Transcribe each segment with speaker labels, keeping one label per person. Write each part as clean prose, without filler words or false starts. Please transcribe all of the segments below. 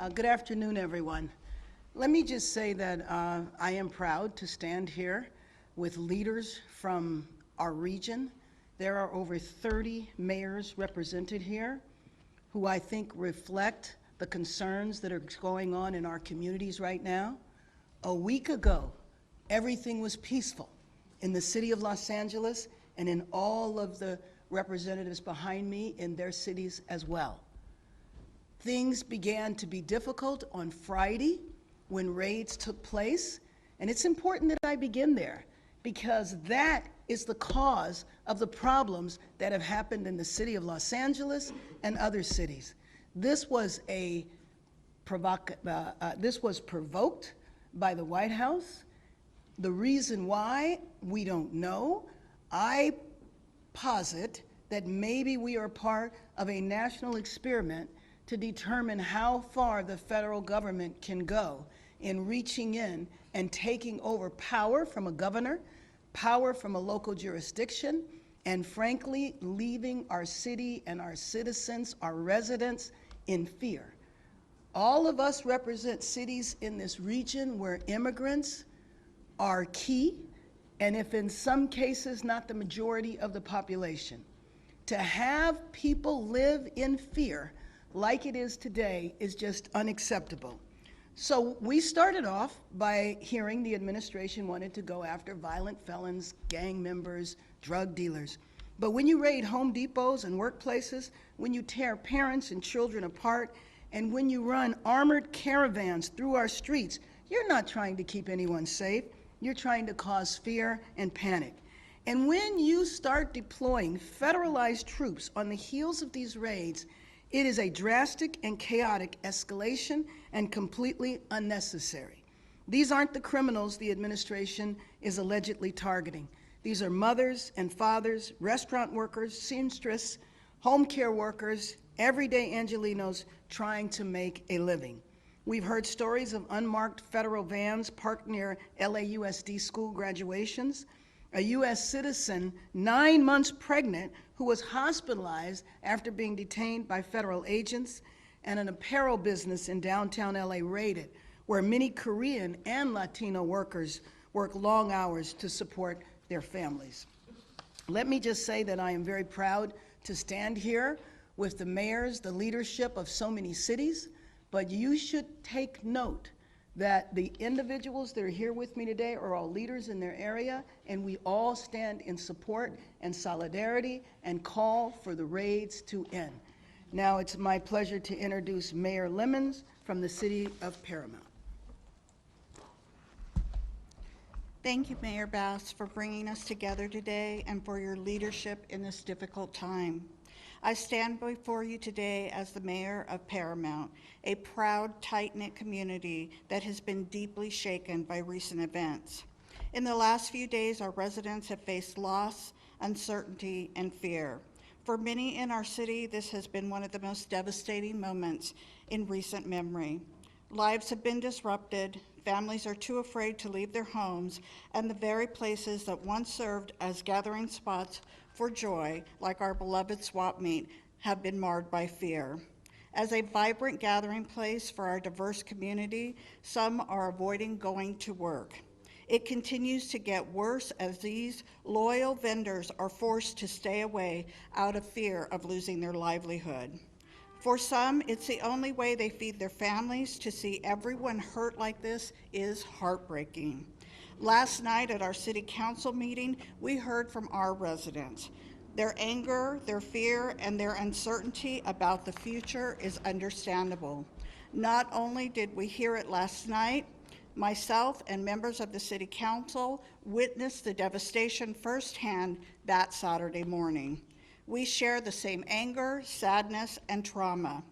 Speaker 1: Good afternoon, everyone. Let me just say that I am proud to stand here with leaders from our region. There are over 30 mayors represented here who I think reflect the concerns that are going on in our communities right now. A week ago, everything was peaceful in the city of Los Angeles and in all of the representatives behind me in their cities as well. Things began to be difficult on Friday when raids took place, and it's important that I begin there because that is the cause of the problems that have happened in the city of Los Angeles and other cities. This was provoked by the White House. The reason why, we don't know. I posit that maybe we are part of a national experiment to determine how far the federal government can go in reaching in and taking over power from a governor, power from a local jurisdiction, and frankly, leaving our city and our citizens, our residents, in fear. All of us represent cities in this region where immigrants are key, and if in some cases not the majority of the population. To have people live in fear like it is today is just unacceptable. So we started off by hearing the administration wanted to go after violent felons, gang members, drug dealers. But when you raid Home Depots and workplaces, when you tear parents and children apart, and when you run armored caravans through our streets, you're not trying to keep anyone safe. You're trying to cause fear and panic. And when you start deploying federalized troops on the heels of these raids, it is a drastic and chaotic escalation and completely unnecessary. These aren't the criminals the administration is allegedly targeting. These are mothers and fathers, restaurant workers, seamstress, home care workers, everyday Angelinos trying to make a living. We've heard stories of unmarked federal vans parked near LAUSD school graduations, a U.S. citizen 9 months pregnant who was hospitalized after being detained by federal agents, and an apparel business in downtown LA raided, where many Korean and Latino workers work long hours to support their families. Let me just say that I am very proud to stand here with the mayors, the leadership of so many cities, but you should take note that the individuals that are here with me today are all leaders in their area, and we all stand in support and solidarity and call for the raids to end. Now it's my pleasure to introduce Mayor Lemons from the city of Paramount.
Speaker 2: Thank you, Mayor Bass, for bringing us together today and for your leadership in this difficult time. I stand before you today as the mayor of Paramount, a proud, tight-knit community that has been deeply shaken by recent events. In the last few days, our residents have faced loss, uncertainty, and fear. For many in our city, this has been one of the most devastating moments in recent memory. Lives have been disrupted, families are too afraid to leave their homes, and the very places that once served as gathering spots for joy, like our beloved swap meet, have been marred by fear. As a vibrant gathering place for our diverse community, some are avoiding going to work. It continues to get worse as these loyal vendors are forced to stay away out of fear of losing their livelihood. For some, it's the only way they feed their families. To see everyone hurt like this is heartbreaking. Last night at our city council meeting, we heard from our residents. Their anger, their fear, and their uncertainty about the future is understandable. Not only did we hear it last night, myself and members of the city council witnessed the devastation firsthand that Saturday morning. We share the same anger, sadness, and trauma.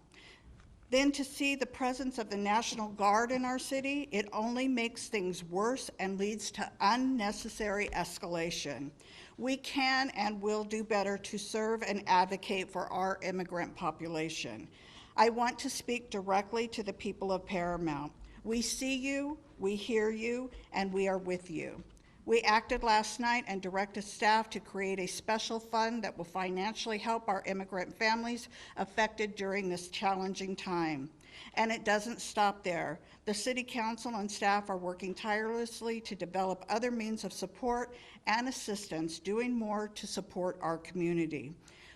Speaker 2: Then to see the presence of the National Guard in our city, it only makes things worse and leads to unnecessary escalation. We can and will do better to serve and advocate for our immigrant population. I want to speak directly to the people of Paramount. We see you, we hear you, and we are with you. We acted last night and directed staff to create a special fund that will financially help our immigrant families affected during this challenging time. And it doesn't stop there. The City Council and staff are working tirelessly to develop other means of support and assistance, doing more to support our community.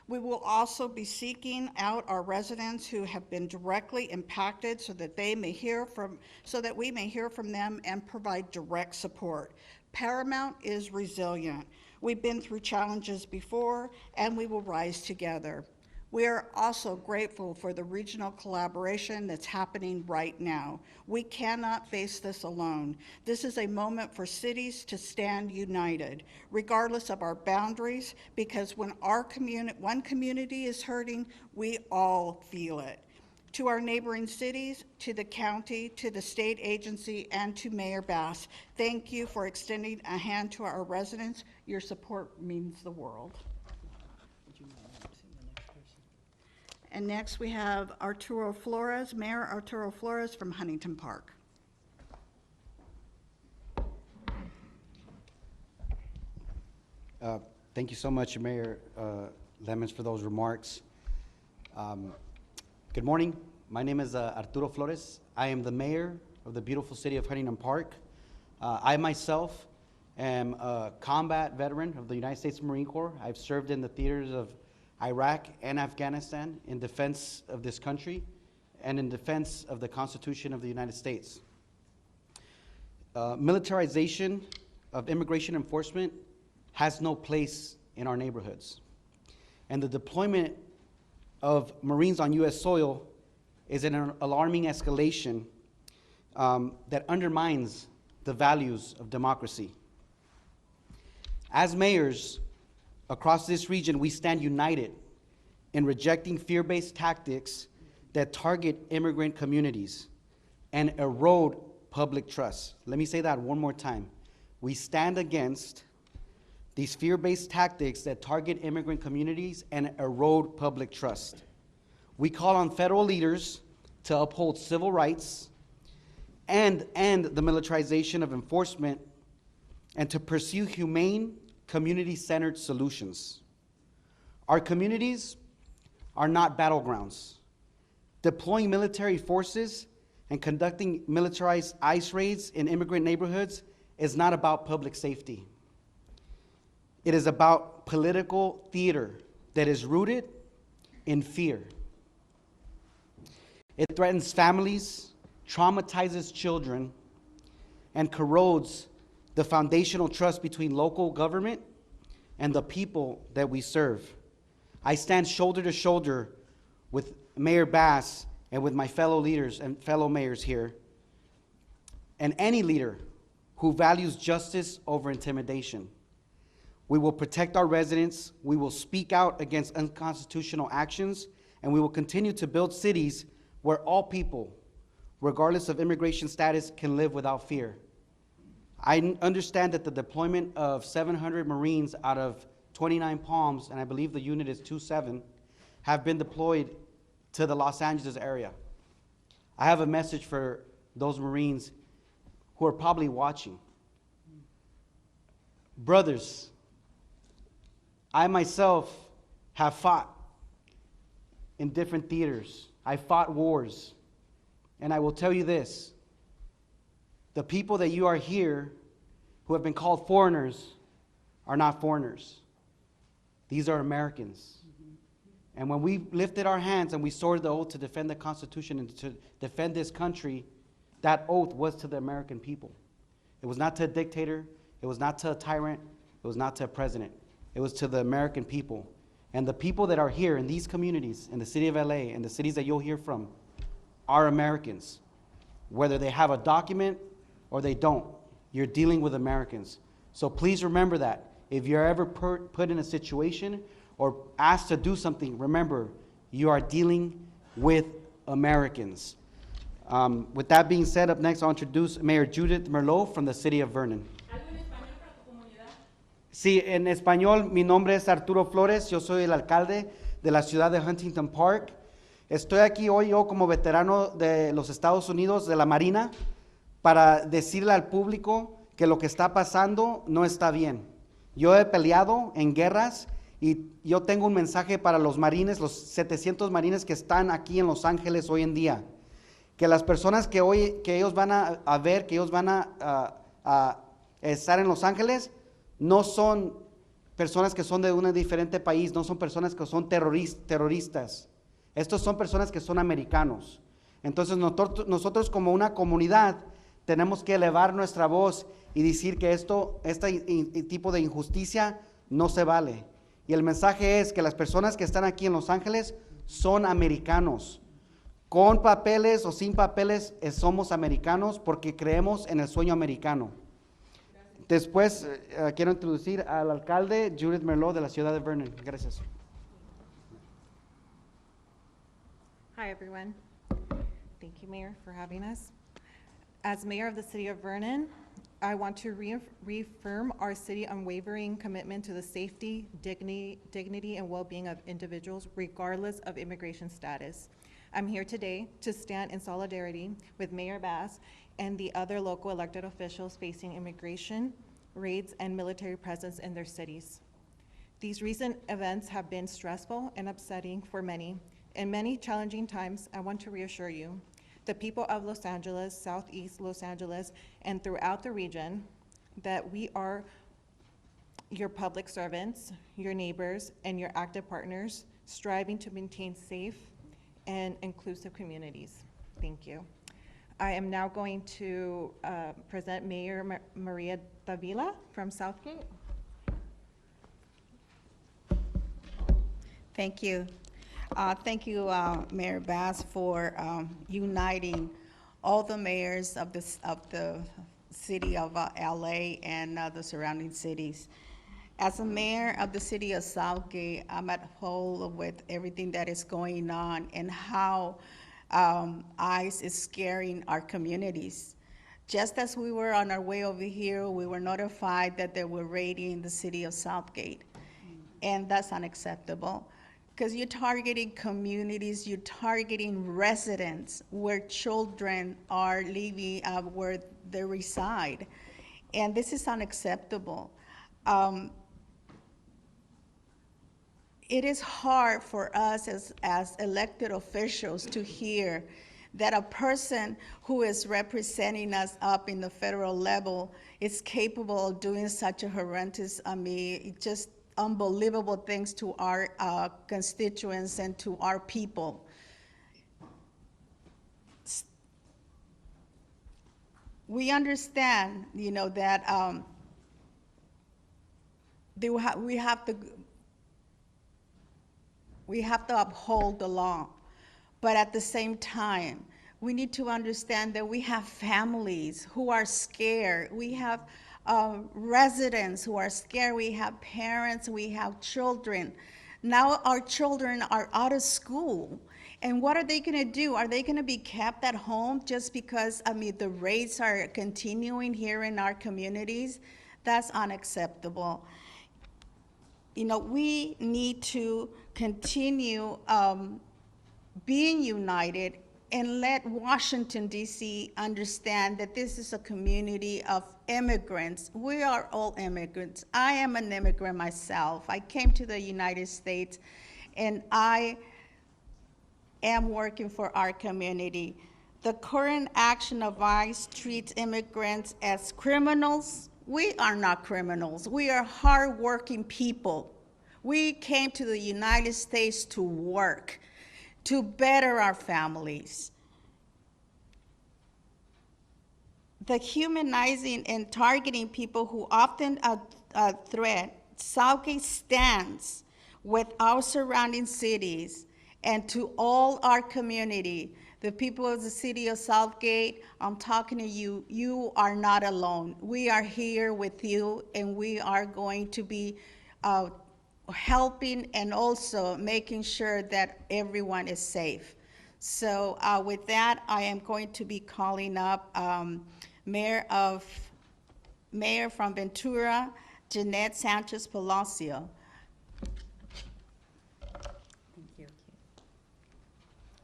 Speaker 2: We will also be seeking out our residents who have been directly impacted so that we may hear from them and provide direct support. Paramount is resilient. We've been through challenges before, and we will rise together. We are also grateful for the regional collaboration that's happening right now. We cannot face this alone. This is a moment for cities to stand united, regardless of our boundaries, because when one community is hurting, we all feel it. To our neighboring cities, to the county, to the state agency, and to Mayor Bass, thank you for extending a hand to our residents. Your support means the world. And next we have Arturo Flores, Mayor Arturo Flores from Huntington Park.
Speaker 3: Thank you so much, Mayor Lemons, for those remarks. Good morning. My name is Arturo Flores. I am the mayor of the beautiful city of Huntington Park. I myself am a combat veteran of the United States Marine Corps. I've served in the theaters of Iraq and Afghanistan in defense of this country and in defense of the Constitution of the United States. Militarization of immigration enforcement has no place in our neighborhoods. And the deployment of Marines on U.S. soil is an alarming escalation that undermines the values of democracy. As mayors across this region, we stand united in rejecting fear-based tactics that target immigrant communities and erode public trust. Let me say that one more time. We stand against these fear-based tactics that target immigrant communities and erode public trust. We call on federal leaders to uphold civil rights and end the militarization of enforcement and to pursue humane, community-centered solutions. Our communities are not battlegrounds. Deploying military forces and conducting militarized ICE raids in immigrant neighborhoods is not about public safety. It is about political theater that is rooted in fear. It threatens families, traumatizes children, and corrodes the foundational trust between local government and the people that we serve. I stand shoulder to shoulder with Mayor Bass and with my fellow leaders and fellow mayors here, and any leader who values justice over intimidation. We will protect our residents, we will speak out against unconstitutional actions, and we will continue to build cities where all people, regardless of immigration status, can live without fear. I understand that the deployment of 700 Marines out of 29 Palms, and I believe the unit is 27, have been deployed to the Los Angeles area. I have a message for those Marines who are probably watching. Brothers, I myself have fought in different theaters. I fought wars. And I will tell you this, the people that you are here who have been called foreigners are not foreigners. These are Americans. And when we lifted our hands and we swore the oath to defend the Constitution and to defend this country, that oath was to the American people. It was not to a dictator. It was not to a tyrant. It was not to a president. It was to the American people. And the people that are here in these communities, in the city of LA, and the cities that you'll hear from, are Americans. Whether they have a document or they don't, you're dealing with Americans. So please remember that. If you're ever put in a situation or asked to do something, remember, you are dealing with Americans. With that being said, up next I'll introduce Mayor Judith Merlot from the city of Vernon. Sí, en español, mi nombre es Arturo Flores, yo soy el alcalde de la ciudad de Huntington Park. Estoy aquí hoy yo como veterano de los Estados Unidos, de la Marina, para decirle al público que lo que está pasando no está bien. Yo he peleado en guerras y yo tengo un mensaje para los marines, los 700 marines que están aquí en Los Ángeles hoy en día. que las personas que hoy, que ellos van a ver, que ellos van a estar en Los Ángeles, no son personas que son de un diferente país, no son personas que son terroristas. Estos son personas que son americanos. Entonces nosotros como una comunidad tenemos que elevar nuestra voz y decir que este tipo de injusticia no se vale. Y el mensaje es que las personas que están aquí en Los Ángeles son americanos. Con papeles o sin papeles somos americanos porque creemos en el sueño americano. Después quiero introducir al alcalde Judith Merlot de la ciudad de Vernon. Gracias.
Speaker 4: Hi, everyone. Thank you, Mayor, for having us. As Mayor of the City of Vernon, I want to reaffirm our city unwavering commitment to the safety, dignity, and well-being of individuals, regardless of immigration status. I'm here today to stand in solidarity with Mayor Bass and the other local elected officials facing immigration raids and military presence in their cities. These recent events have been stressful and upsetting for many. In many challenging times, I want to reassure you, the people of Los Angeles, Southeast Los Angeles, and throughout the region, that we are your public servants, your neighbors, and your active partners, striving to maintain safe and inclusive communities. Thank you. I am now going to present Mayor Maria Davila from Southgate.
Speaker 2: Thank you. Thank you, Mayor Bass, for uniting all the mayors of the city of LA and the surrounding cities. As a mayor of the city of Southgate, I'm at home with everything that is going on and how ICE is scaring our communities. Just as we were on our way over here, we were notified that they were raiding the city of Southgate, and that's unacceptable. Because you're targeting communities, you're targeting residents where children are living, where they reside. And this is unacceptable. It is hard for us as elected officials to hear that a person who is representing us up in the federal level is capable of doing such a horrendous, just unbelievable things to our constituents and to our people. We understand, that we have to uphold the law, but at the same time, we need to understand that we have families who are scared. We have residents who are scared. We have parents, we have children. Now our children are out of school. And what are they gonna do? Are they gonna be kept at home just because, the raids are continuing here in our communities? That's unacceptable. We need to continue being united and let Washington, D.C. understand that this is a community of immigrants. We are all immigrants. I am an immigrant myself. I came to the United States, and I am working for our community. The current action of ICE treats immigrants as criminals. We are not criminals. We are hardworking people. We came to the United States to work, to better our families. The humanizing and targeting people who often threat, Southgate stands with our surrounding cities and to all our community. The people of the city of Southgate, I'm talking to you. You are not alone. We are here with you, and we are going to be helping and also making sure that everyone is safe. So with that, I am going to be calling up Mayor from Ventura, Jeanette Sanchez Palacio.
Speaker 5: Thank you.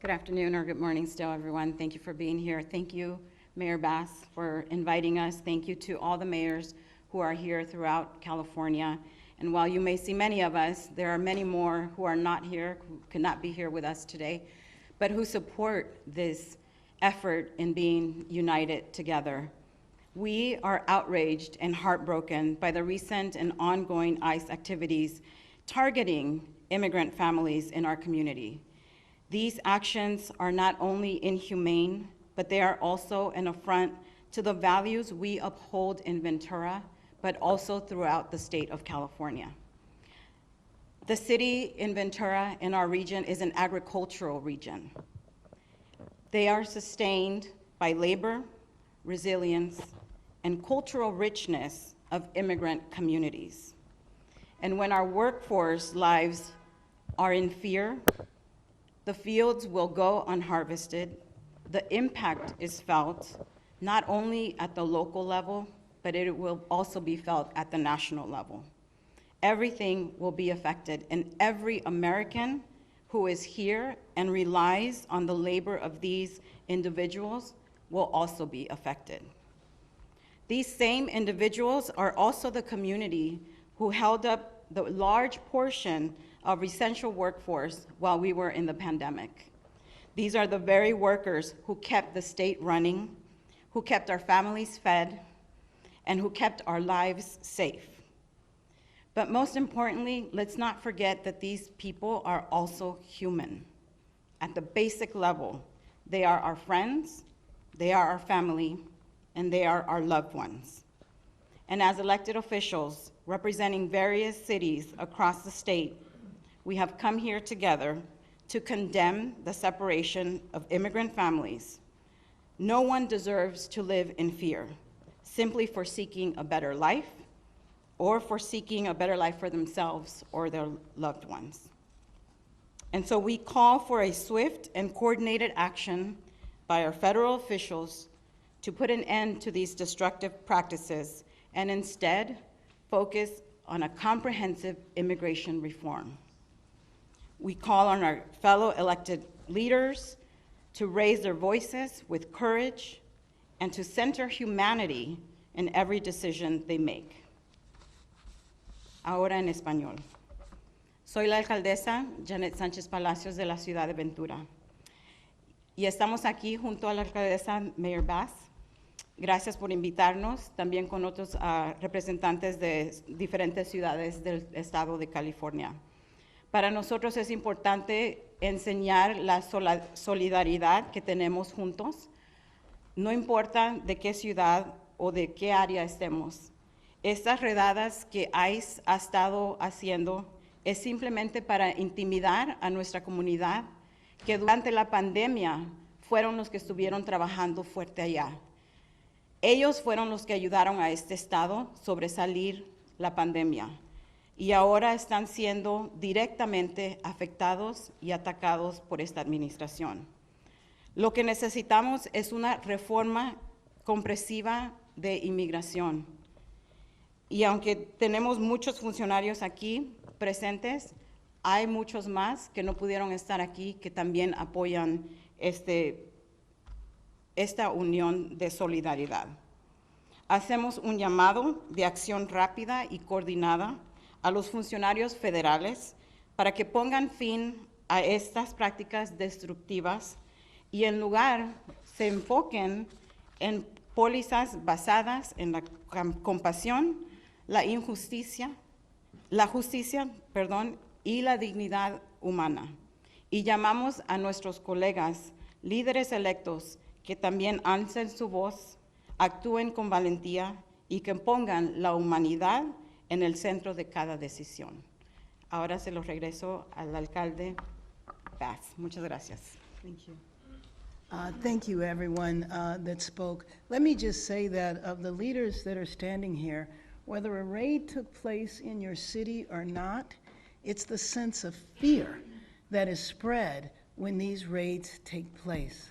Speaker 5: Good afternoon or good morning still, everyone. Thank you for being here. Thank you, Mayor Bass, for inviting us. Thank you to all the mayors who are here throughout California. And while you may see many of us, there are many more who are not here, who could not be here with us today, but who support this effort in being united together. We are outraged and heartbroken by the recent and ongoing ICE activities targeting immigrant families in our community. These actions are not only inhumane, but they are also an affront to the values we uphold in Ventura, but also throughout the state of California. The city in Ventura in our region is an agricultural region. They are sustained by labor, resilience, and cultural richness of immigrant communities. And when our workforce lives are in fear, the fields will go unharvested. The impact is felt not only at the local level, but it will also be felt at the national level. Everything will be affected, and every American who is here and relies on the labor of these individuals will also be affected. These same individuals are also the community who held up the large portion of essential workforce while we were in the pandemic. These are the very workers who kept the state running, who kept our families fed, and who kept our lives safe. But most importantly, let's not forget that these people are also human. At the basic level, they are our friends, they are our family, and they are our loved ones. And as elected officials representing various cities across the state, we have come here together to condemn the separation of immigrant families. No one deserves to live in fear, simply for seeking a better life or for seeking a better life for themselves or their loved ones. And so we call for a swift and coordinated action by our federal officials to put an end to these destructive practices and instead focus on a comprehensive immigration reform. We call on our fellow elected leaders to raise their voices with courage and to center humanity in every decision they make. Ahora en español. Soy la alcaldesa Janet Sánchez Palacios de la ciudad de Ventura. Y estamos aquí junto a la alcaldesa Mayor Bass. Gracias por invitarnos, también con otros representantes de diferentes ciudades del estado de California. Para nosotros es importante enseñar la solidaridad que tenemos juntos. No importa de qué ciudad o de qué área estemos. Estas redadas que ICE ha estado haciendo es simplemente para intimidar a nuestra comunidad, que durante la pandemia fueron los que estuvieron trabajando fuerte allá. Ellos fueron los que ayudaron a este estado a sobresalir la pandemia y ahora están siendo directamente afectados y atacados por esta administración. Lo que necesitamos es una reforma comprensiva de inmigración. Y aunque tenemos muchos funcionarios aquí presentes, hay muchos más que no pudieron estar aquí que también apoyan esta unión de solidaridad. Hacemos un llamado de acción rápida y coordinada a los funcionarios federales para que pongan fin a estas prácticas destructivas y en lugar se enfoquen en pólizas basadas en la compasión, la justicia, y la dignidad humana. Y llamamos a nuestros colegas, líderes electos, que también alcen su voz, actúen con valentía y que pongan la humanidad en el centro de cada decisión. Ahora se lo regreso al alcalde Bass. Muchas gracias.
Speaker 4: Thank you.
Speaker 1: Thank you, everyone that spoke. Let me just say that of the leaders that are standing here, whether a raid took place in your city or not, it's the sense of fear that is spread when these raids take place.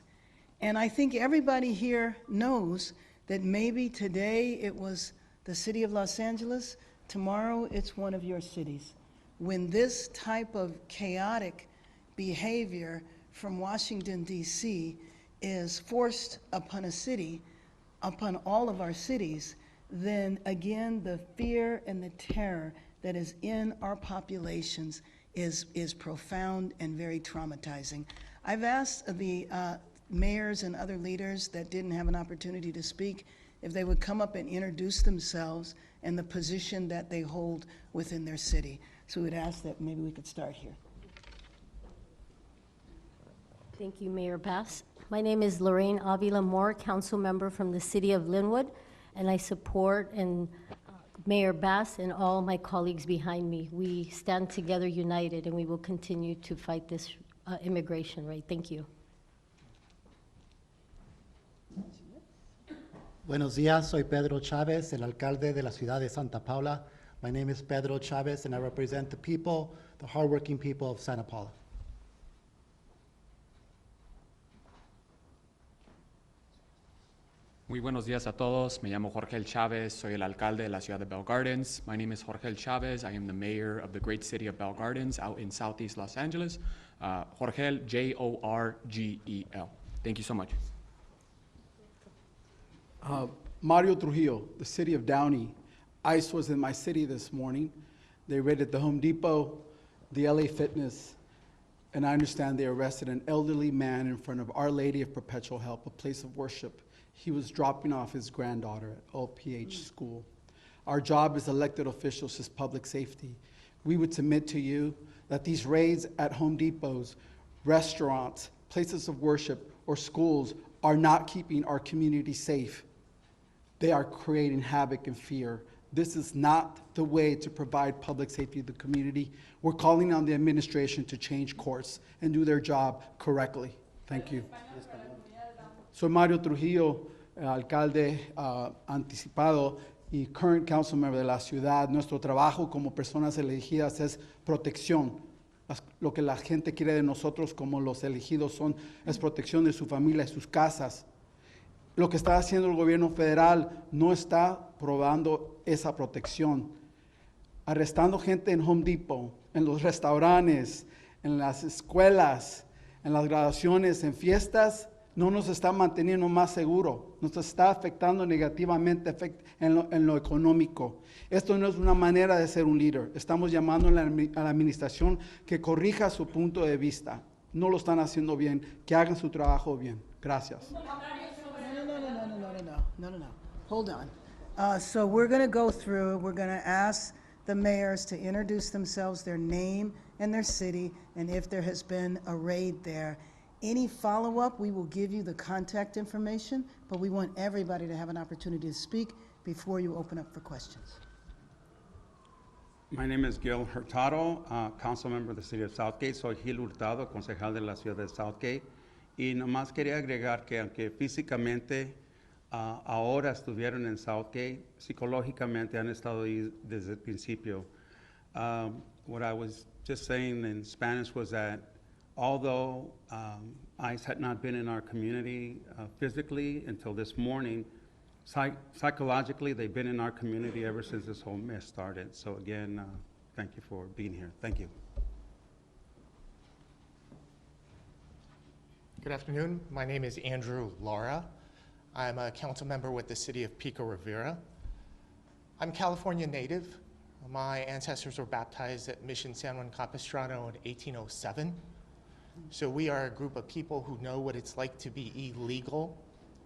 Speaker 1: And I think everybody here knows that maybe today it was the city of Los Angeles, tomorrow it's one of your cities. When this type of chaotic behavior from Washington, D.C. is forced upon a city, upon all of our cities, then again, the fear and the terror that is in our populations is profound and very traumatizing. I've asked the mayors and other leaders that didn't have an opportunity to speak, if they would come up and introduce themselves and the position that they hold within their city. So we'd ask that maybe we could start here.
Speaker 6: Thank you, Mayor Bass. My name is Lorraine Avila Moore, council member from the city of Linwood, and I support Mayor Bass and all my colleagues behind me. We stand together united, and we will continue to fight this immigration rate. Thank you.
Speaker 7: Buenos días, soy Pedro Chavez, el alcalde de la ciudad de Santa Paula. My name is Pedro Chavez, and I represent the people, the hardworking people of Santa Paula.
Speaker 8: Muy buenos días a todos. Me llamo Jorge Chávez. Soy el alcalde de la ciudad de Bell Gardens. My name is Jorge Chávez. I am the mayor of the great city of Bell Gardens out in southeast Los Angeles. Jorge, Jorgel. Thank you so much.
Speaker 9: Mario Trujillo, the city of Downey. ICE was in my city this morning. They raided the Home Depot, the LA Fitness, and I understand they arrested an elderly man in front of Our Lady of Perpetual Help, a place of worship. He was dropping off his granddaughter at OPH school. Our job as elected officials is public safety. We would submit to you that these raids at Home Depots, restaurants, places of worship, or schools are not keeping our community safe. They are creating havoc and fear. This is not the way to provide public safety to the community. We're calling on the administration to change course and do their job correctly. Thank you. Soy Mario Trujillo, alcalde anticipado y current council member de la ciudad. Nuestro trabajo como personas elegidas es protección. Lo que la gente quiere de nosotros como los elegidos es protección de su familia y sus casas. Lo que está haciendo el gobierno federal no está probando esa protección. Arrestando gente en Home Depot, en los restaurantes, en las escuelas, en las graduaciones, en fiestas, no nos está manteniendo más seguro, nos está afectando negativamente en lo económico. Esto no es una manera de ser un líder. Estamos llamando a la administración que corrija su punto de vista. No lo están haciendo bien, que hagan su trabajo bien. Gracias.
Speaker 1: No. Hold on. So we're going to go through, we're going to ask the mayors to introduce themselves, their name and their city, and if there has been a raid there. Any follow-up, we will give you the contact information, but we want everybody to have an opportunity to speak before you open up for questions.
Speaker 10: My name is Gil Hurtado, council member of the city of Southgate. Soy Gil Hurtado, concejal de la ciudad de Southgate. Y nomás quería agregar que aunque físicamente ahora estuvieron en Southgate, psicológicamente han estado ahí desde el principio. What I was just saying in Spanish was that although ICE had not been in our community physically until this morning, psychologically they've been in our community ever since this whole mess started. So again, thank you for being here. Thank you.
Speaker 11: Good afternoon. My name is Andrew Lara. I'm a council member with the city of Pico Rivera. I'm California native. My ancestors were baptized at Mission San Juan Capistrano in 1807. So we are a group of people who know what it's like to be illegal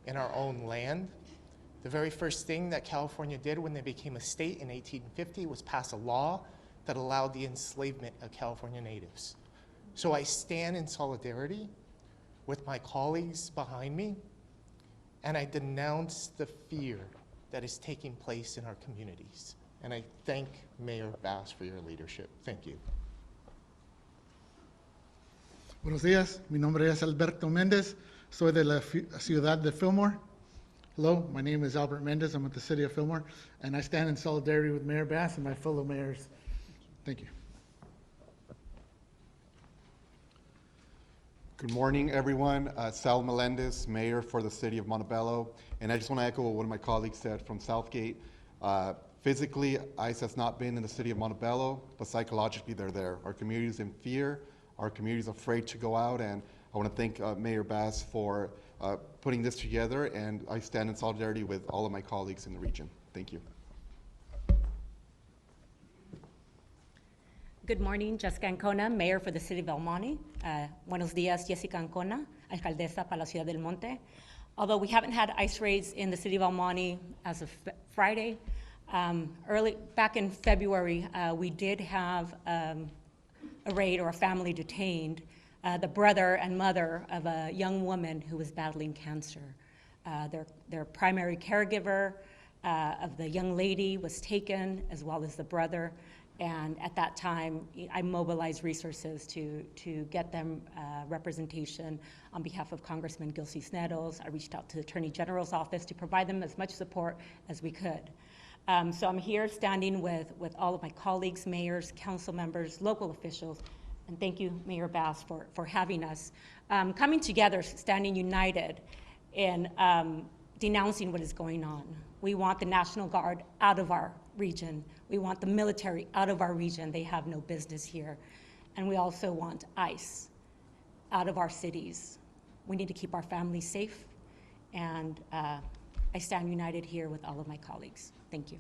Speaker 11: in our own land. The very first thing that California did when they became a state in 1850 was pass a law that allowed the enslavement of California natives. So I stand in solidarity with my colleagues behind me, and I denounce the fear that is taking place in our communities. And I thank Mayor Bass for your leadership. Thank you.
Speaker 12: Buenos días, mi nombre es Alberto Méndez, soy de la ciudad de Fillmore. Hello, my name is Albert Méndez, I'm with the city of Fillmore, and I stand in solidarity with Mayor Bass and my fellow mayors. Thank you.
Speaker 13: Good morning, everyone. Sal Melendez, mayor for the city of Montebello, and I just want to echo what one of my colleagues said from Southgate. Physically, ICE has not been in the city of Montebello, but psychologically they're there. Our community is in fear. Our community is afraid to go out, and I want to thank Mayor Bass for putting this together, and I stand in solidarity with all of my colleagues in the region. Thank you.
Speaker 14: Good morning, Jessica Ancona, Mayor for the City of El Monte. Buenos días, Jessica Ancona, alcaldesa para la Ciudad del Monte. Although we haven't had ICE raids in the city of El Monte as of Friday, back in February, we did have a raid or a family detained, the brother and mother of a young woman who was battling cancer. Their primary caregiver of the young lady was taken, as well as the brother. And at that time, I mobilized resources to get them representation on behalf of Congressman Gil Cisneros. I reached out to the Attorney General's office to provide them as much support as we could. So I'm here standing with all of my colleagues, mayors, council members, local officials, and thank you, Mayor Bass, for having us. Coming together, standing united in denouncing what is going on. We want the National Guard out of our region. We want the military out of our region. They have no business here. And we also want ICE out of our cities. We need to keep our families safe. And I stand united here with all of my colleagues. Thank you.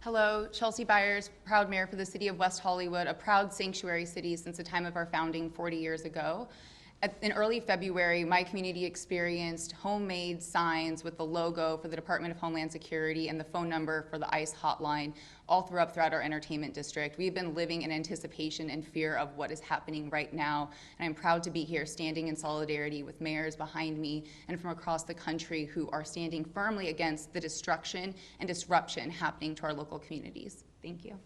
Speaker 15: Hello, Chelsea Byers, proud mayor for the city of West Hollywood, a proud sanctuary city since the time of our founding 40 years ago. In early February, my community experienced homemade signs with the logo for the Department of Homeland Security and the phone number for the ICE hotline all throughout our entertainment district. We've been living in anticipation and fear of what is happening right now, and I'm proud to be here standing in solidarity with mayors behind me and from across the country who are standing firmly against the destruction and disruption happening to our local communities. Thank you.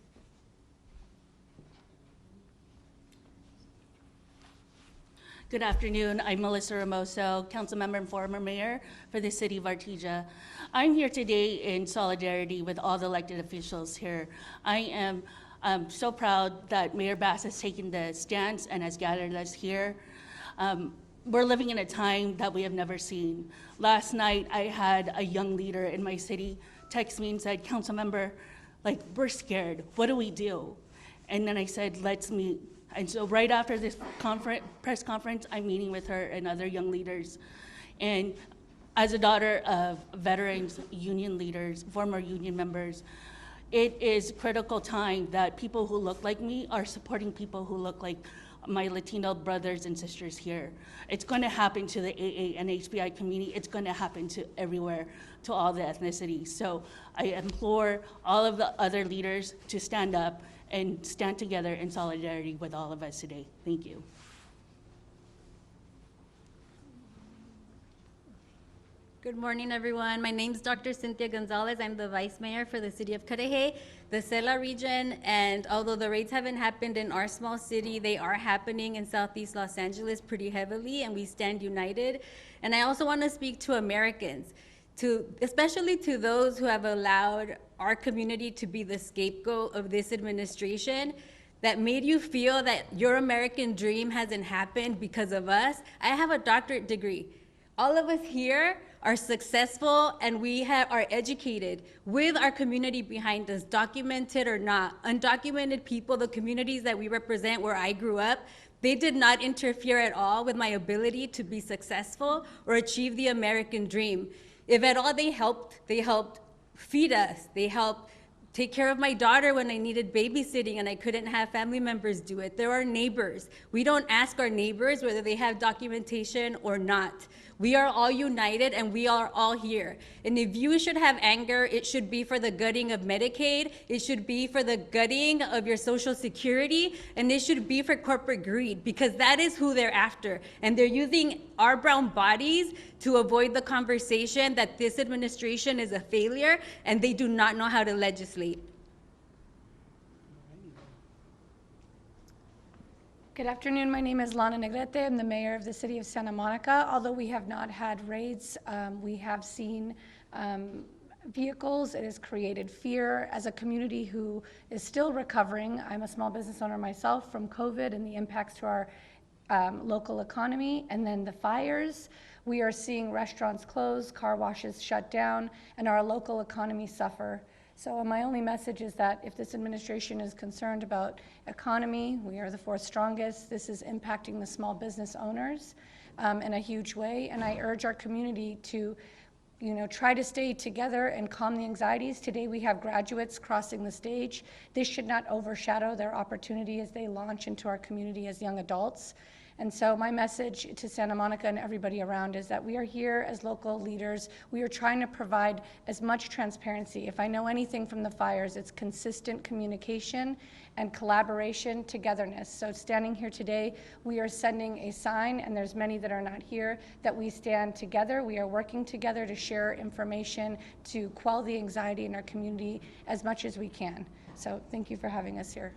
Speaker 16: Good afternoon. I'm Melissa Ramoso, council member and former mayor for the city of Artesia. I'm here today in solidarity with all the elected officials here. I am so proud that Mayor Bass has taken the stance and has gathered us here. We're living in a time that we have never seen. Last night, I had a young leader in my city text me and said, council member, like, we're scared. What do we do? And then I said, let's meet. And so right after this press conference, I'm meeting with her and other young leaders. And as a daughter of veterans, union leaders, former union members, it is critical time that people who look like me are supporting people who look like my Latino brothers and sisters here. It's going to happen to the AA and HBI community. It's going to happen to everywhere, to all the ethnicities. So I implore all of the other leaders to stand up and stand together in solidarity with all of us today. Thank you.
Speaker 17: Good morning, everyone. My name is Dr. Cynthia Gonzalez. I'm the vice mayor for the city of Cudahy, the Cela region, and although the raids haven't happened in our small city, they are happening in Southeast Los Angeles pretty heavily, and we stand united. And I also want to speak to Americans, especially to those who have allowed our community to be the scapegoat of this administration, that made you feel that your American dream hasn't happened because of us. I have a doctorate degree. All of us here are successful, and we are educated with our community behind us, documented or not. Undocumented people, the communities that we represent where I grew up, they did not interfere at all with my ability to be successful or achieve the American dream. If at all they helped feed us. They helped take care of my daughter when I needed babysitting and I couldn't have family members do it. There are neighbors. We don't ask our neighbors whether they have documentation or not. We are all united and we are all here. And if you should have anger, it should be for the gutting of Medicaid, it should be for the gutting of your Social Security, and it should be for corporate greed, because that is who they're after. And they're using our brown bodies to avoid the conversation that this administration is a failure and they do not know how to legislate.
Speaker 18: Good afternoon. My name is Lana Negrete. I'm the mayor of the city of Santa Monica. Although we have not had raids, we have seen vehicles. It has created fear as a community who is still recovering. I'm a small business owner myself from COVID and the impacts to our local economy, and then the fires. We are seeing restaurants close, car washes shut down, and our local economy suffer. So my only message is that if this administration is concerned about economy, we are the fourth strongest. This is impacting the small business owners in a huge way, and I urge our community to try to stay together and calm the anxieties. Today we have graduates crossing the stage. This should not overshadow their opportunity as they launch into our community as young adults. And so my message to Santa Monica and everybody around is that we are here as local leaders. We are trying to provide as much transparency. If I know anything from the fires, it's consistent communication and collaboration, togetherness. So standing here today, we are sending a sign, and there's many that are not here, that we stand together. We are working together to share information, to quell the anxiety in our community as much as we can. So thank you for having us here.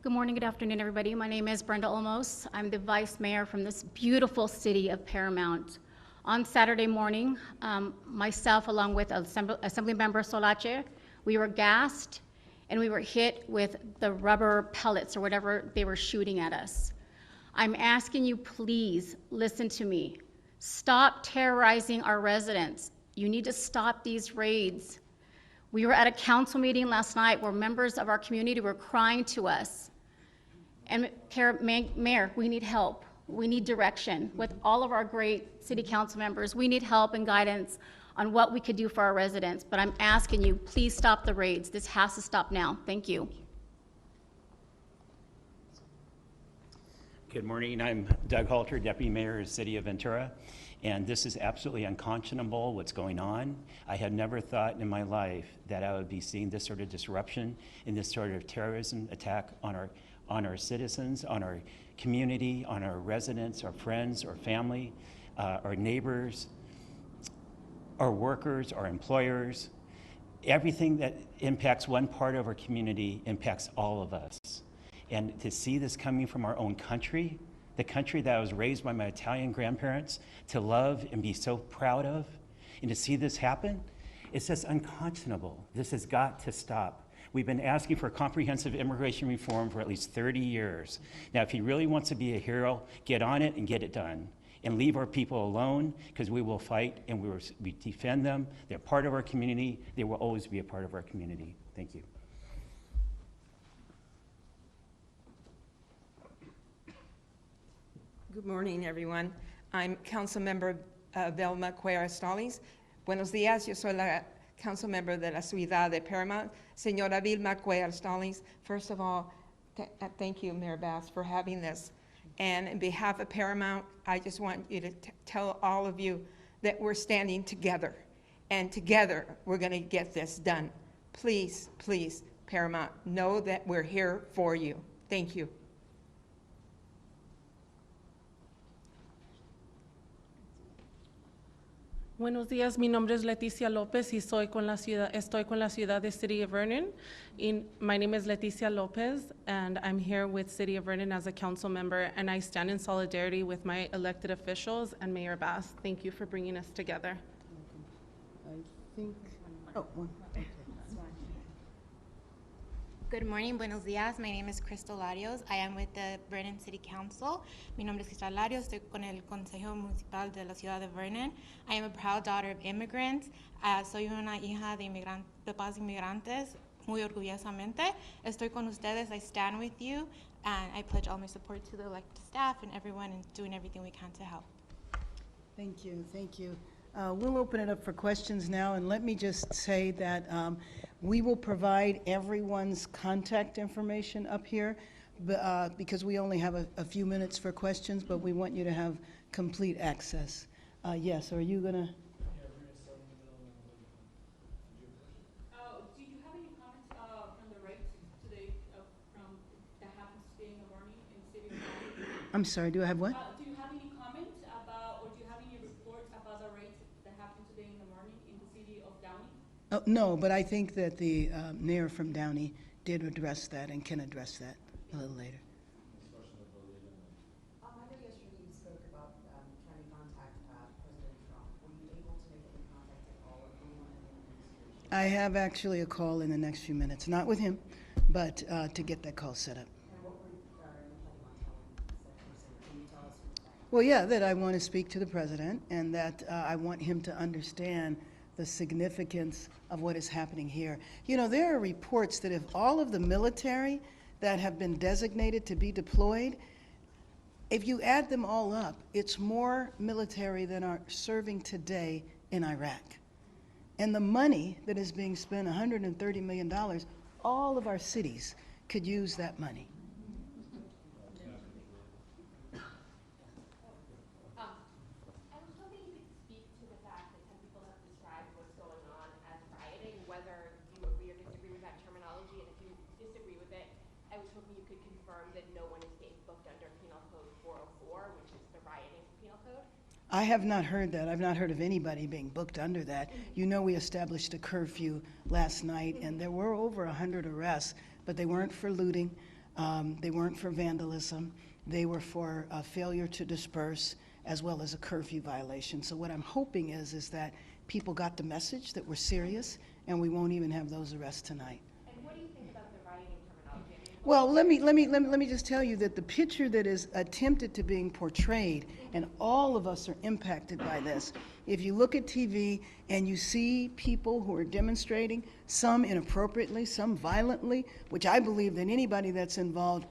Speaker 19: Good morning, good afternoon, everybody. My name is Brenda Olmos. I'm the vice mayor from this beautiful city of Paramount. On Saturday morning, myself, along with Assemblymember Solache, we were gassed and we were hit with the rubber pellets or whatever they were shooting at us. I'm asking you, please listen to me. Stop terrorizing our residents. You need to stop these raids. We were at a council meeting last night where members of our community were crying to us. And Mayor, we need help. We need direction. With all of our great city council members, we need help and guidance on what we could do for our residents. But I'm asking you, please stop the raids. This has to stop now. Thank you.
Speaker 20: Good morning. I'm Doug Halter, Deputy Mayor of the City of Ventura. And this is absolutely unconscionable, what's going on. I had never thought in my life that I would be seeing this sort of disruption and this sort of terrorism attack on our citizens, on our community, on our residents, our friends, our family, our neighbors, our workers, our employers. Everything that impacts one part of our community impacts all of us. And to see this coming from our own country, the country that I was raised by my Italian grandparents to love and be so proud of, and to see this happen, it's just unconscionable. This has got to stop. We've been asking for comprehensive immigration reform for at least 30 years. Now, if he really wants to be a hero, get on it and get it done. And leave our people alone, because we will fight and we defend them. They're part of our community. They will always be a part of our community. Thank you.
Speaker 21: Good morning, everyone. I'm Councilmember Velma Cuellar-Stallings. Buenos días, yo soy la Councilmember de la Ciudad de Paramount. Señora Vilma Cuellar-Stallings, first of all, thank you, Mayor Bass, for having this. And on behalf of Paramount, I just want you to tell all of you that we're standing together. And together, we're going to get this done. Please, please, Paramount, know that we're here for you. Thank you.
Speaker 22: Buenos días, mi nombre es Leticia López y estoy con la ciudad de City of Vernon. My name is Leticia López and I'm here with City of Vernon as a council member, and I stand in solidarity with my elected officials and Mayor Bass. Thank you for bringing us together.
Speaker 1: I think, oh, one. Okay.
Speaker 23: Good morning, buenos días. My name is Crystal Larios. I am with the Vernon City Council. Mi nombre es Crystal Larios. Estoy con el Consejo Municipal de la Ciudad de Vernon. I am a proud daughter of immigrants. Soy una hija de padres inmigrantes. Muy orgullosamente. Estoy con ustedes. I stand with you. And I pledge all my support to the elected staff and everyone in doing everything we can to help.
Speaker 1: Thank you, thank you. We'll open it up for questions now, and let me just say that we will provide everyone's contact information up here because we only have a few minutes for questions, but we want you to have complete access. Yes, are you going to?
Speaker 24: Do you have any comments from the raids today that happened today in the morning in the city of Downey?
Speaker 1: I'm sorry, do I have what?
Speaker 24: Do you have any comments about, or do you have any reports about the raids that happened today in the morning in the city of Downey?
Speaker 1: Oh, no, but I think that the mayor from Downey did address that and can address that a little later.
Speaker 25: I know yesterday you spoke about trying to contact President Trump. Were you able to make any contact at all with anyone in the administration?
Speaker 1: I have actually a call in the next few minutes, not with him, but to get that call set up.
Speaker 25: And what were you planning on telling that person? Can you tell us?
Speaker 1: Well, yeah, that I want to speak to the president and that I want him to understand the significance of what is happening here. You know, there are reports that if all of the military that have been designated to be deployed If you add them all up, it's more military than are serving today in Iraq. And the money that is being spent, $130 million, all of our cities could use that money.
Speaker 2: I was hoping you could speak to the fact that some people have described what's going on as rioting, whether you agree or disagree with that terminology, and if you disagree with it, I was hoping you could confirm that no one is being booked under Penal Code 404, which is the rioting penal code.
Speaker 1: I have not heard that. I've not heard of anybody being booked under that. You know, we established a curfew last night, and there were over 100 arrests, but they weren't for looting, they weren't for vandalism, they were for failure to disperse, as well as a curfew violation. So what I'm hoping is that people got the message that we're serious, and we won't even have those arrests tonight.
Speaker 2: And what do you think about the rioting terminology? I mean,
Speaker 1: Well, let me just tell you that the picture that is attempted to being portrayed, and all of us are impacted by this. If you look at TV and you see people who are demonstrating, some inappropriately, some violently, which I believe that anybody that's involved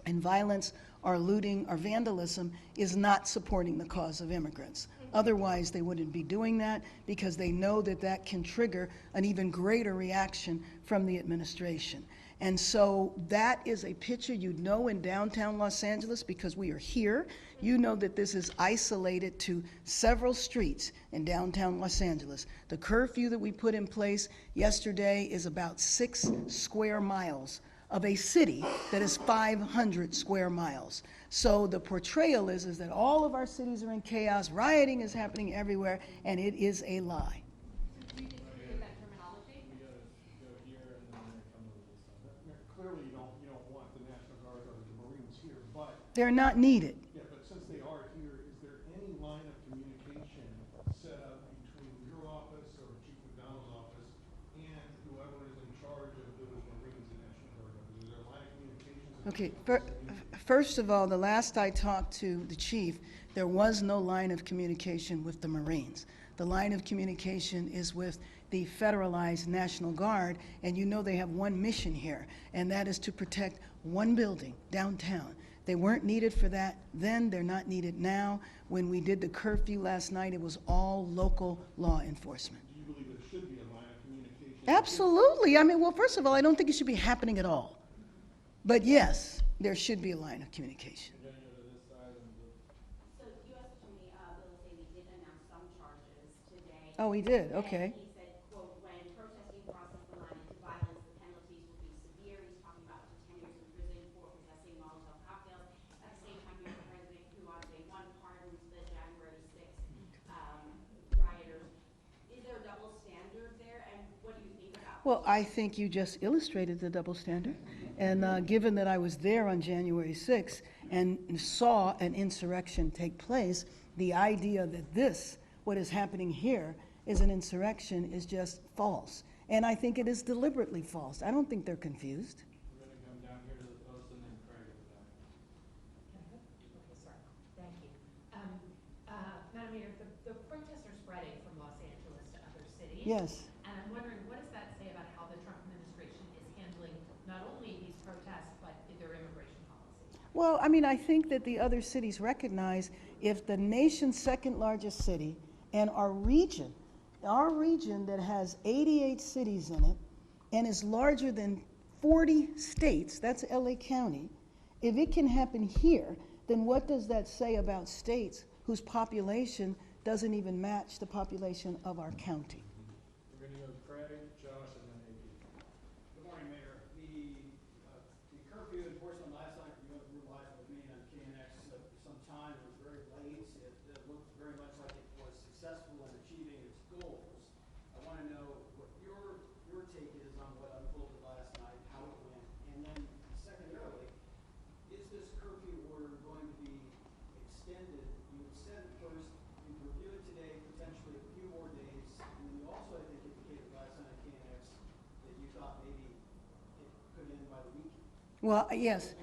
Speaker 1: in violence or looting or vandalism is not supporting the cause of immigrants. Otherwise, they wouldn't be doing that, because they know that that can trigger an even greater reaction from the administration. And so that is a picture you'd know in downtown Los Angeles, because we are here. You know that this is isolated to several streets in downtown Los Angeles. The curfew that we put in place yesterday is about 6 square miles of a city that is 500 square miles. So the portrayal is that all of our cities are in chaos, rioting is happening everywhere, and it is a lie.
Speaker 3: Clearly, you don't want the National Guard or the Marines here, but
Speaker 1: They're not needed.
Speaker 3: yeah, but since they are here, is there any line of communication set up between your office or Chief McDonald's office and whoever is in charge of those Marines and National Guard members? Is there a line of communication?
Speaker 1: Okay, first of all, the last I talked to the chief, there was no line of communication with the Marines. The line of communication is with the federalized National Guard, and you know they have one mission here, and that is to protect one building downtown. They weren't needed for that then, they're not needed now. When we did the curfew last night, it was all local law enforcement.
Speaker 3: Do you believe there should be a line of communication?
Speaker 1: Absolutely. I mean, well, first of all, I don't think it should be happening at all. But yes, there should be a line of communication.
Speaker 2: So U.S. Attorney Bill Daley did announce some charges today.
Speaker 1: Oh, he did, okay.
Speaker 2: And he said, quote, when protesting crosses the line into violence, the penalties will be severe. He's talking about up to 10 years in prison for possessing Molotov cocktails. At the same time, you have the president who on day one pardons the January 6th rioters. Is there a double standard there, and what do you think about it?
Speaker 1: Well, I think you just illustrated the double standard. And given that I was there on January 6th and saw an insurrection take place, the idea that this, what is happening here, is an insurrection is just false. And I think it is deliberately false. I don't think they're confused.
Speaker 4: We're going to come down here to the post and then Craig at the back.
Speaker 5: Okay, sorry. Thank you. Madam Mayor, the protests are spreading from Los Angeles to other cities.
Speaker 1: Yes.
Speaker 5: And I'm wondering, what does that say about how the Trump administration is handling not only these protests, but their immigration policy?
Speaker 1: Well, I mean, I think that the other cities recognize if the nation's second largest city and our region that has 88 cities in it and is larger than 40 states, that's LA County, if it can happen here, then what does that say about states whose population doesn't even match the population of our county?
Speaker 4: We're going to go Craig, Josh, and then AP.
Speaker 6: Good morning, Mayor. The curfew enforcement last night, you were live with me on KNX some time. It was very late. It looked very much like it was successful in achieving its goals. I want to know what your take is on what unfolded last night, how it went, and then secondarily, is this curfew order going to be extended? You said first you review it today, potentially a few more days, and then you also, I think, indicated last night at KNX that you thought maybe it could end by the weekend.
Speaker 1: Well, yes.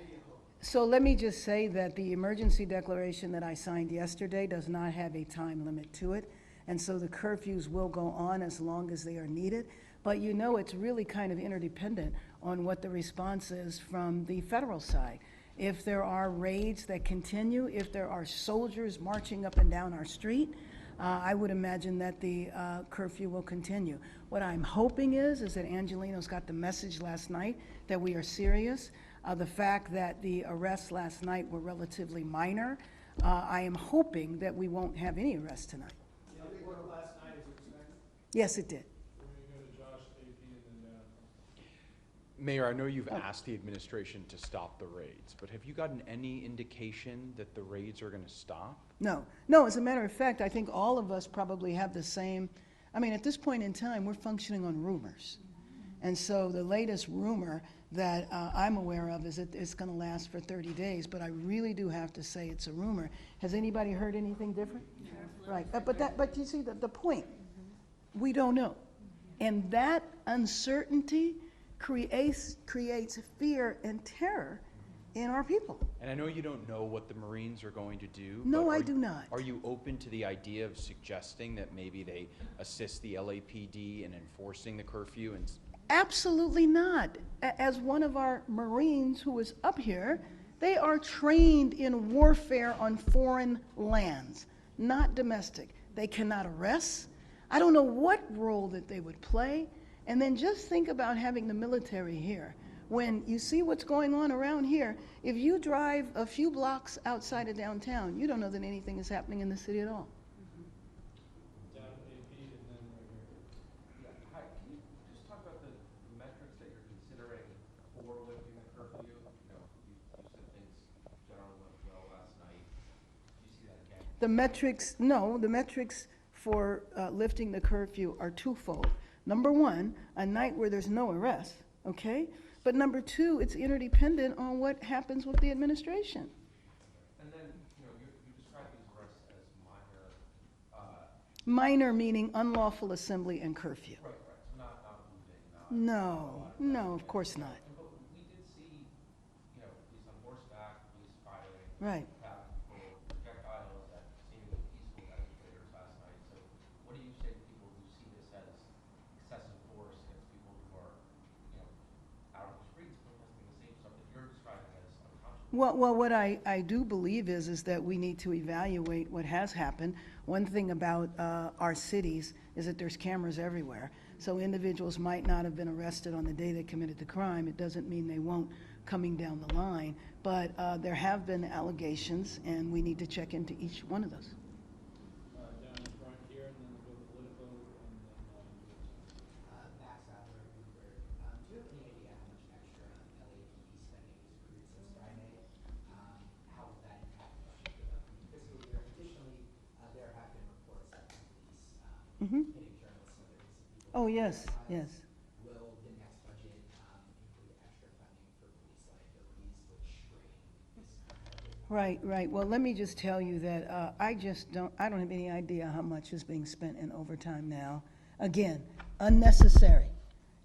Speaker 1: So let me just say that the emergency declaration that I signed yesterday does not have a time limit to it. And so the curfews will go on as long as they are needed. But you know, it's really kind of interdependent on what the response is from the federal side. if there are raids that continue, if there are soldiers marching up and down our street, I would imagine that the curfew will continue. What I'm hoping is that Angelino's got the message last night that we are serious. The fact that the arrests last night were relatively minor, I am hoping that we won't have any arrests tonight.
Speaker 6: Did it work last night as you expected?
Speaker 1: Yes, it did.
Speaker 4: We're gonna go to Josh, AP, and then
Speaker 7: Mayor, I know you've asked the administration to stop the raids, but have you gotten any indication that the raids are going to stop?
Speaker 1: No, no, as a matter of fact, I think all of us probably have the same, I mean, at this point in time, we're functioning on rumors. And so the latest rumor that I'm aware of is that it's going to last for 30 days, but I really do have to say it's a rumor. Has anybody heard anything different? Right, but you see the point, we don't know. And that uncertainty creates fear and terror in our people.
Speaker 7: And I know you don't know what the Marines are going to do.
Speaker 1: No,
Speaker 7: but
Speaker 1: I do not.
Speaker 7: Are you open to the idea of suggesting that maybe they assist the LAPD in enforcing the curfew? And
Speaker 1: Absolutely not. As one of our Marines who is up here, they are trained in warfare on foreign lands, not domestic. They cannot arrest. I don't know what role that they would play. And then just think about having the military here. When you see what's going on around here, if you drive a few blocks outside of downtown, you don't know that anything is happening in the city at all.
Speaker 4: down AP, and then right here.
Speaker 8: Yeah, hi, can you just talk about the metrics that you're considering for lifting the curfew? You know, you said things generally went well last night. Did you see that again?
Speaker 1: The metrics for lifting the curfew are twofold. Number one, a night where there's no arrest, okay? But number two, it's interdependent on what happens with the administration.
Speaker 8: And then, you know, you described these arrests as minor.
Speaker 1: Minor meaning unlawful assembly and curfew.
Speaker 8: Right, so not looting, not.
Speaker 1: No, of course not.
Speaker 8: But we did see, you know, police on horseback, police firing.
Speaker 1: Right.
Speaker 8: People, projectiles at seemingly peaceful demonstrators last night. So what do you say to people who see this as excessive force against people who are, you know, out on the streets protesting the same stuff that you're describing as unconscionable?
Speaker 1: Well, what I do believe is that we need to evaluate what has happened. One thing about our cities is that there's cameras everywhere. So individuals might not have been arrested on the day they committed the crime. It doesn't mean they won't coming down the line. But there have been allegations, and we need to check into each one of those.
Speaker 4: Down in front here, and then we'll go political, and then
Speaker 9: Max Adler, Bloomberg. Do you have any idea how much extra LAPD spending has accrued since Friday? How will that impact the fiscal year? Additionally, there have been reports that the police hitting journalists and other innocent people.
Speaker 1: Oh, yes, yes.
Speaker 9: Will the next budget include extra funding for police liabilities, which strain this
Speaker 1: Right. Well, let me just tell you that I don't have any idea how much is being spent in overtime now. Again, unnecessary.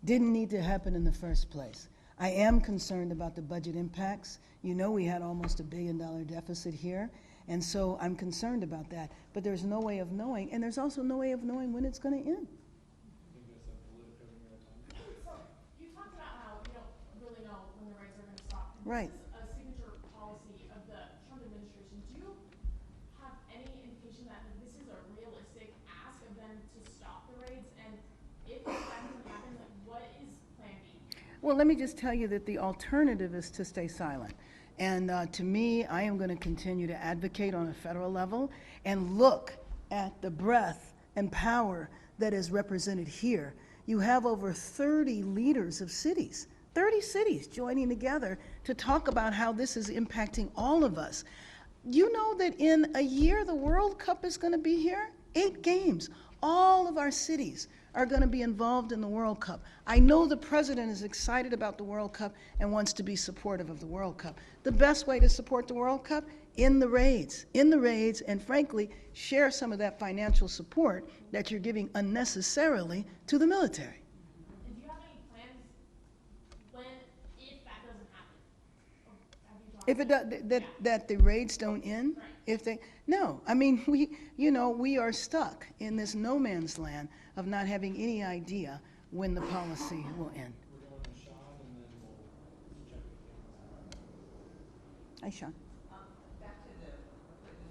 Speaker 1: Didn't need to happen in the first place. I am concerned about the budget impacts. You know, we had almost $1 billion deficit here, and so I'm concerned about that. But there's no way of knowing, and there's also no way of knowing when it's going to end.
Speaker 10: So you talked about how you don't really know when the raids are going to stop.
Speaker 1: Right.
Speaker 10: This is a signature policy of the Trump administration. Do you have any indication that this is a realistic ask of them to stop the raids? And if that doesn't happen, like, what is Plan B?
Speaker 1: Well, let me just tell you that the alternative is to stay silent. And to me, I am going to continue to advocate on a federal level and look at the breadth and power that is represented here. You have over 30 leaders of cities, 30 cities joining together to talk about how this is impacting all of us. You know that in a year, the World Cup is going to be here? 8 games. All of our cities are going to be involved in the World Cup. I know the president is excited about the World Cup and wants to be supportive of the World Cup. The best way to support the World Cup? In the raids, and frankly, share some of that financial support that you're giving unnecessarily to the military.
Speaker 10: And do you have any plans if that doesn't happen?
Speaker 1: If it does, that the raids don't end, no, I mean, we are stuck in this no man's land of not having any idea when the policy will end.
Speaker 4: we're going to Sean, and then we'll check with things.
Speaker 1: Hi, Sean.
Speaker 11: Back to the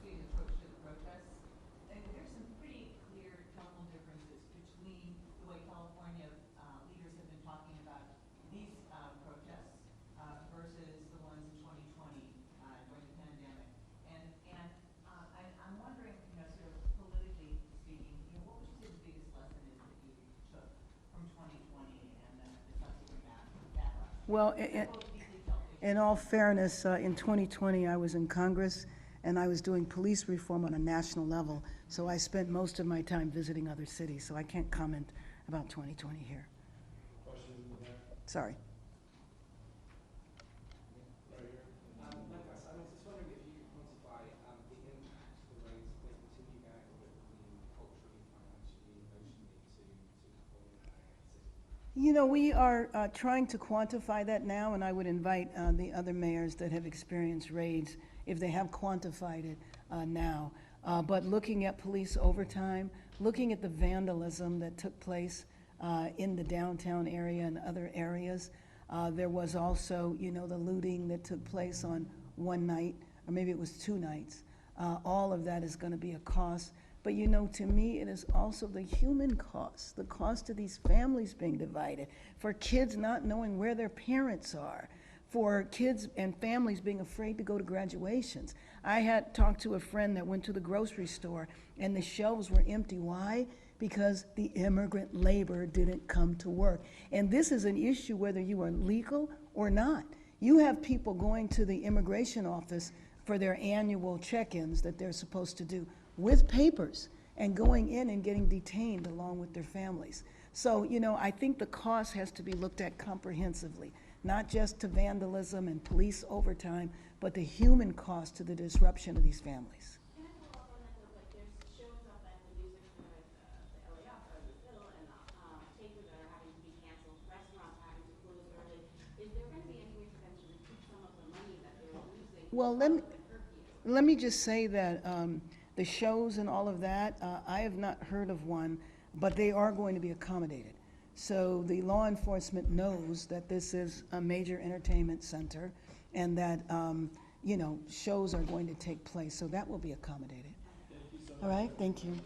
Speaker 11: being approach to the protests, and there's some pretty clear tonal differences between the way California leaders have been talking about these protests versus the ones in 2020 during the pandemic. I'm wondering, sort of politically speaking, what would you say the biggest lesson is that you took from 2020 and the subsequent backlash?
Speaker 1: Well, in all fairness, in 2020, I was in Congress and I was doing police reform on a national level, so I spent most of my time visiting other cities, so I can't comment about 2020 here.
Speaker 3: Questions in the back?
Speaker 1: Sorry.
Speaker 3: Right here.
Speaker 12: I was just wondering if you could quantify the impact the raids may continue back with culturally, financially, emotionally to performing city.
Speaker 1: You know, we are trying to quantify that now, and I would invite the other mayors that have experienced raids, if they have quantified it now. But looking at police overtime, looking at the vandalism that took place in the downtown area and other areas, there was also, the looting that took place on one night, or maybe it was 2 nights. All of that is going to be a cost. But to me, it is also the human cost, the cost of these families being divided, for kids not knowing where their parents are, for kids and families being afraid to go to graduations. I had talked to a friend that went to the grocery store and the shelves were empty. Why? Because the immigrant labor didn't come to work. And this is an issue whether you are legal or not. You have people going to the immigration office for their annual check-ins that they're supposed to do with papers and going in and getting detained along with their families. So, I think the cost has to be looked at comprehensively, not just to vandalism and police overtime, but the human cost to the disruption of these families.
Speaker 2: Can I follow up on that though? Like there's shows up at the music center at the LA Opera, the Phil, and theaters that are having to be canceled, restaurants are having to close early. Is there going to be any way for them to recoup some of the money that they're losing?
Speaker 1: Well, let me just say that the shows and all of that, I have not heard of one, but they are going to be accommodated. So the law enforcement knows that this is a major entertainment center and that, shows are going to take place. So that will be accommodated. All right, thank you.